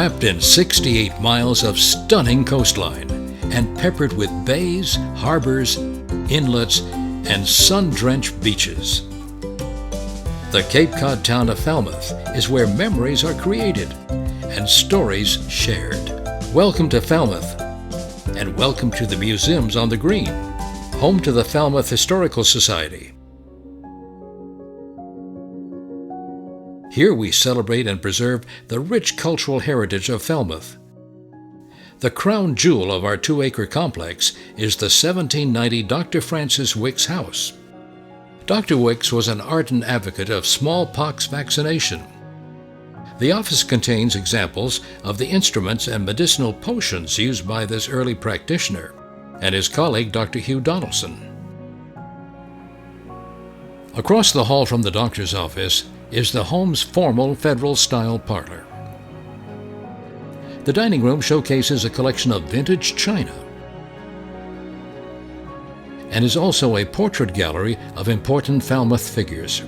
Wrapped in 68 miles of stunning coastline and peppered with bays, harbors, inlets, and sun-drenched beaches. The Cape Cod town of Falmouth is where memories are created and stories shared. Welcome to Falmouth, and welcome to the museums on the Green, home to the Falmouth Historical Society. Here we celebrate and preserve the rich cultural heritage of Falmouth. The crown jewel of our 2-acre complex is the 1790 Dr. Francis Wicks house. Dr. Wicks was an ardent advocate of smallpox vaccination. The office contains examples of the instruments and medicinal potions used by this early practitioner and his colleague Dr. Hugh Donaldson. Across the hall from the doctor's office is the home's formal federal-style parlor. The dining room showcases a collection of vintage china and is also a portrait gallery of important Falmouth figures.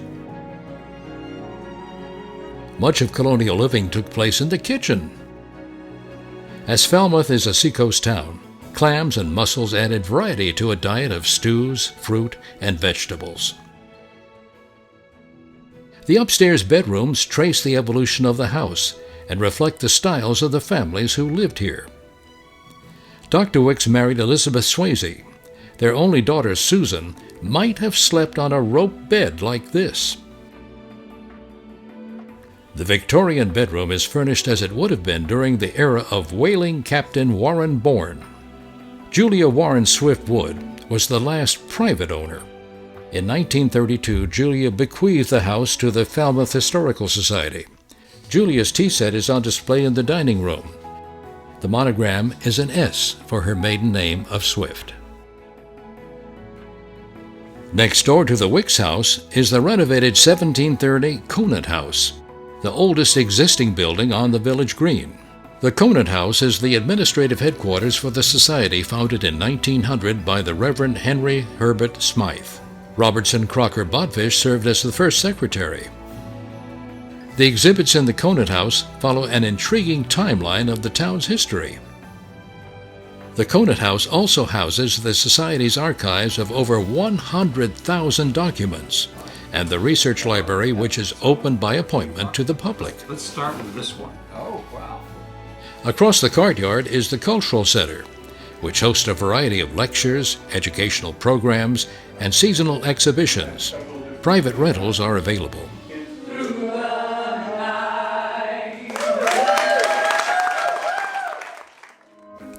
Much of colonial living took place in the kitchen. As Falmouth is a seacoast town, clams and mussels added variety to a diet of stews, fruit, and vegetables. The upstairs bedrooms trace the evolution of the house and reflect the styles of the families who lived here. Dr. Wicks married Elizabeth Swayze. Their only daughter, Susan, might have slept on a rope bed like this. The Victorian bedroom is furnished as it would have been during the era of whaling Captain Warren Bourne. Julia Warren Swift Wood was the last private owner. In 1932, Julia bequeathed the house to the Falmouth Historical Society. Julia's tea set is on display in the dining room. The monogram is an S for her maiden name of Swift. Next door to the Wicks house is the renovated 1730 Conant House, the oldest existing building on the village green. The Conant House is the administrative headquarters for the society founded in 1900 by the Reverend Henry Herbert Smythe. Robertson Crocker Bodfish served as the first secretary. The exhibits in the Conant House follow an intriguing timeline of the town's history. The Conant House also houses the Society's archives of over 100,000 documents and the research library, which is open by appointment to the public. Let's start with this one. Oh, wow. Across the courtyard is the Cultural Center, which hosts a variety of lectures, educational programs, and seasonal exhibitions. Private rentals are available.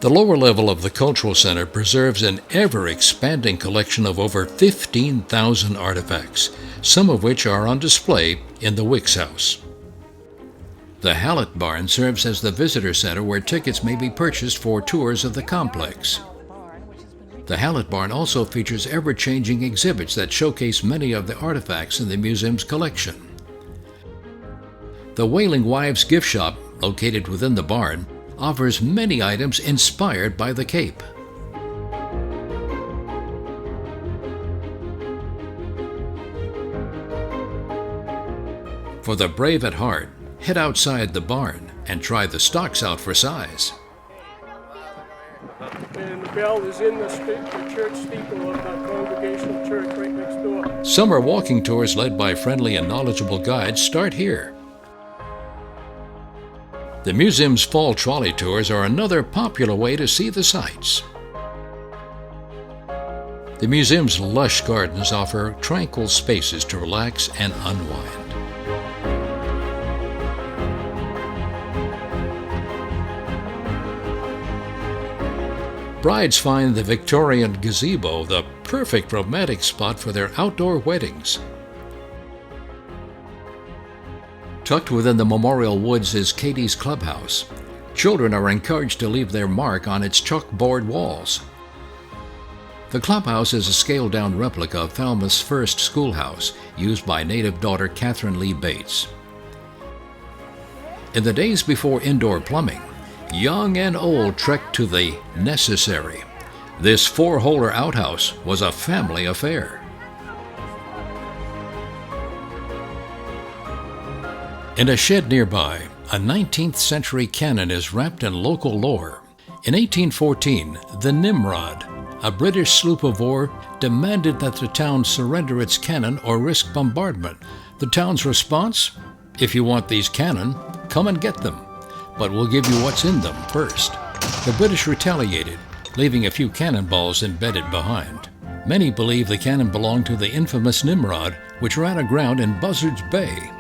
The lower level of the Cultural Center preserves an ever-expanding collection of over 15,000 artifacts, some of which are on display in the Wicks house. The Hallett Barn serves as the visitor center where tickets may be purchased for tours of the complex. The Hallett Barn also features ever-changing exhibits that showcase many of the artifacts in the museum's collection. The Whaling Wives gift shop, located within the barn, offers many items inspired by the Cape. For the brave at heart, head outside the barn and try the stocks out for size. And the bell is in the church steeple of the Congregational Church right next door. Summer walking tours led by friendly and knowledgeable guides start here. The museum's fall trolley tours are another popular way to see the sights. The museum's lush gardens offer tranquil spaces to relax and unwind. Brides find the Victorian gazebo the perfect romantic spot for their outdoor weddings. Tucked within the Memorial Woods is Katie's Clubhouse. Children are encouraged to leave their mark on its chalkboard walls. The clubhouse is a scaled-down replica of Falmouth's first schoolhouse, used by native daughter Catherine Lee Bates. In the days before indoor plumbing, young and old trekked to the necessary. This four-holer outhouse was a family affair. In a shed nearby, A 19th century cannon is wrapped in local lore. In 1814, the Nimrod, a British sloop of war, demanded that the town surrender its cannon or risk bombardment. The town's response? If you want these cannon, come and get them, but we'll give you what's in them first. The British retaliated, leaving a few cannonballs embedded behind. Many believe the cannon belonged to the infamous Nimrod, which ran aground in Buzzards Bay.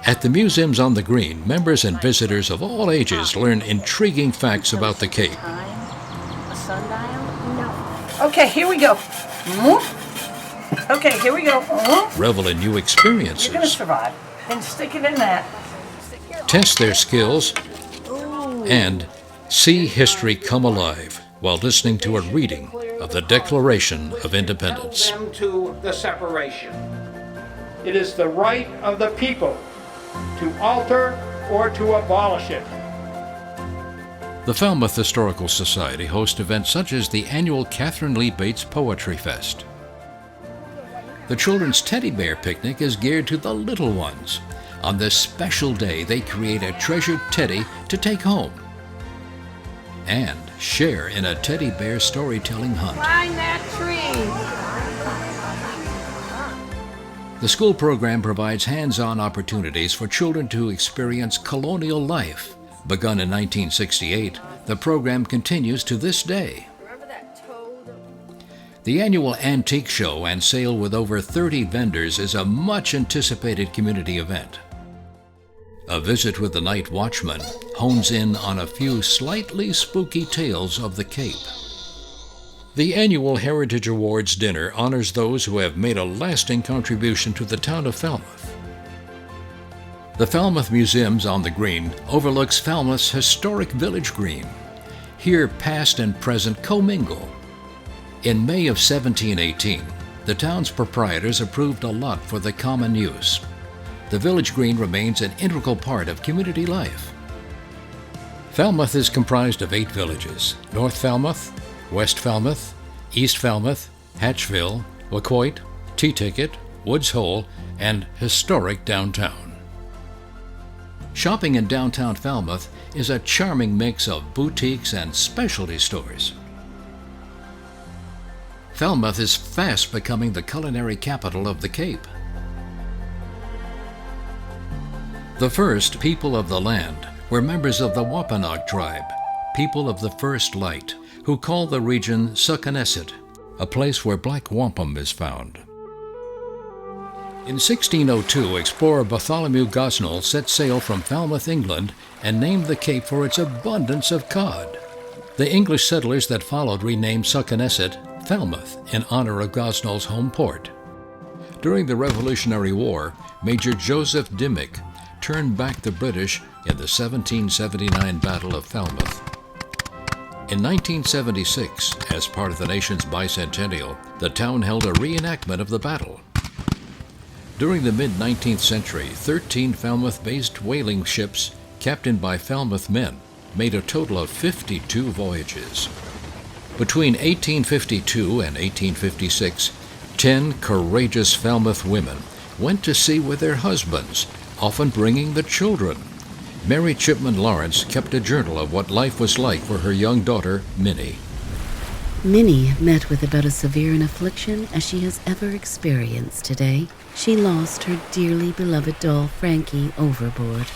At the museums on the Green, members and visitors of all ages learn intriguing facts about the Cape. A sundial? No. Okay, here we go. Okay, here we go. Revel in new You're going to experiences. survive. And stick it in that. Test their skills, and see history come alive while listening to a reading of the Declaration of Independence. Them to the separation. It is the right of the people to alter or to abolish it. The Falmouth Historical Society hosts events such as the annual Catherine Lee Bates Poetry Fest. The Children's Teddy Bear Picnic is geared to the little ones. On this special day, they create a treasured teddy to take home and share in a teddy bear storytelling hunt. Climb that tree. The school program provides hands-on opportunities for children to experience colonial life. Begun in 1968, the program continues to this day. Remember that toad? The annual antique show and sale with over 30 vendors is a much-anticipated community event. A visit with the night watchman hones in on a few slightly spooky tales of the Cape. The annual Heritage Awards dinner honors those who have made a lasting contribution to the town of Falmouth. The Falmouth Museums on the Green overlooks Falmouth's historic village green. Here past and present commingle. In May of 1718, the town's proprietors approved a lot for the common use. The village green remains an integral part of community life. Falmouth is comprised of 8 villages: North Falmouth, West Falmouth, East Falmouth, Hatchville, Waquoit, T-Ticket, Woods Hole, and historic downtown. Shopping in downtown Falmouth is a charming mix of boutiques and specialty stores. Falmouth is fast becoming the culinary capital of the Cape. The first people of the land were members of the Wampanoag tribe, people of the first light, who called the region Succonesset, a place where black wampum is found. In 1602, explorer Bartholomew Gosnold set sail from Falmouth, England, and named the Cape for its abundance of cod. The English settlers that followed renamed Succonesset Falmouth in honor of Gosnold's home port. During the Revolutionary War, Major Joseph Dimmick turned back the British in the 1779 Battle of Falmouth. In 1976, as part of the nation's bicentennial, the town held a reenactment of the battle. During the mid-19th century, 13 Falmouth-based whaling ships, captained by Falmouth men, made a total of 52 voyages. Between 1852 and 1856, 10 courageous Falmouth women went to sea with their husbands, often bringing the children. Mary Chipman Lawrence kept a journal of what life was like for her young daughter, Minnie. Minnie met with about as severe an affliction as she has ever experienced today. She lost her dearly beloved doll, Frankie, overboard.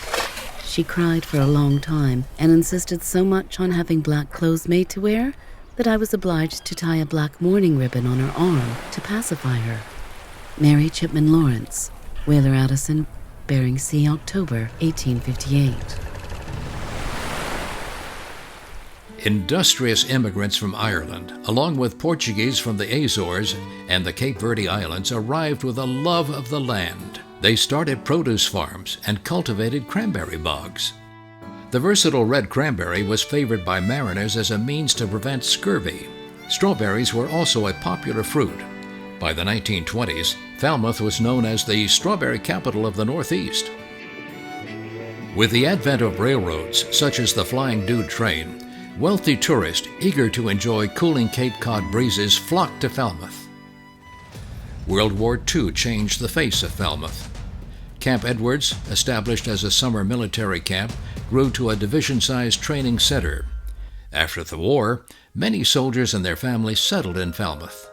She cried for a long time and insisted so much on having black clothes made to wear that I was obliged to tie a black mourning ribbon on her arm to pacify her. Mary Chipman Lawrence, Whaler Addison, Bering Sea, October 1858. Industrious immigrants from Ireland, along with Portuguese from the Azores and the Cape Verde Islands, arrived with a love of the land. They started produce farms and cultivated cranberry bogs. The versatile red cranberry was favored by mariners as a means to prevent scurvy. Strawberries were also a popular fruit. By the 1920s, Falmouth was known as the strawberry capital of the Northeast. With the advent of railroads, such as the Flying Dude train, wealthy tourists eager to enjoy cooling Cape Cod breezes flocked to Falmouth. World War II changed the face of Falmouth. Camp Edwards, established as a summer military camp, grew to a division-sized training center. After the war, many soldiers and their families settled in Falmouth.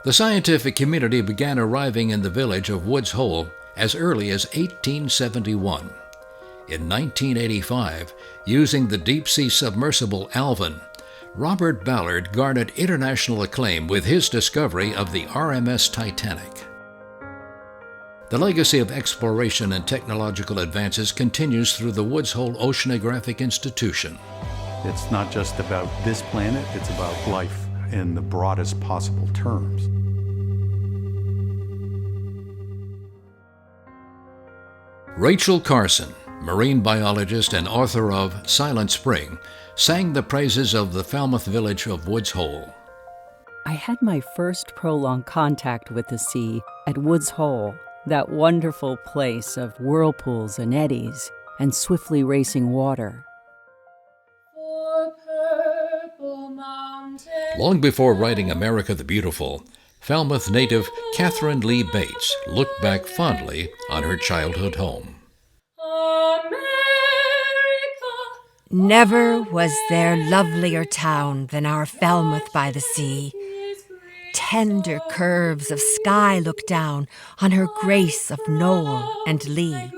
The scientific community began arriving in the village of Woods Hole as early as 1871. In 1985, using the deep-sea submersible Alvin, Robert Ballard garnered international acclaim with his discovery of the RMS Titanic. The legacy of exploration and technological advances continues through the Woods Hole Oceanographic Institution. It's not just about this planet, it's about life in the broadest possible terms. Rachel Carson, marine biologist and author of Silent Spring, sang the praises of the Falmouth village of Woods Hole. I had my first prolonged contact with the sea at Woods Hole, that wonderful place of whirlpools and eddies and swiftly racing water. Long before writing America the Beautiful, Falmouth native Catherine Lee Bates looked back fondly on her childhood home. Never was there lovelier town than our Falmouth by the sea. Tender curves of sky look down on her grace of knoll and lea.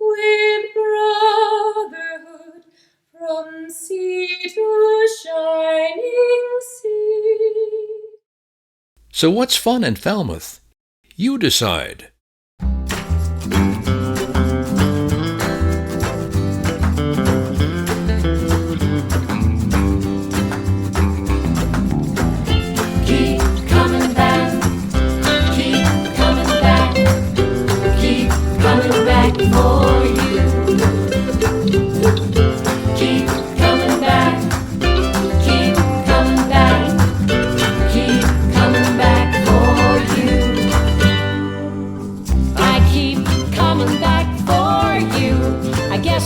With brotherhood from sea to shining sea. So what's fun in Falmouth? You decide.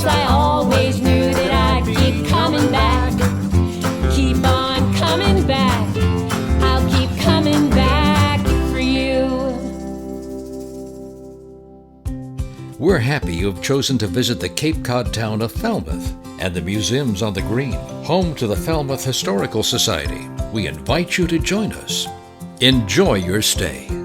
I always knew that I'd keep coming back. Keep on coming back. I'll keep coming back for you. We're happy you have chosen to visit the Cape Cod town of Falmouth and the museums on the Green, home to the Falmouth Historical Society. We invite you to join us. Enjoy your stay.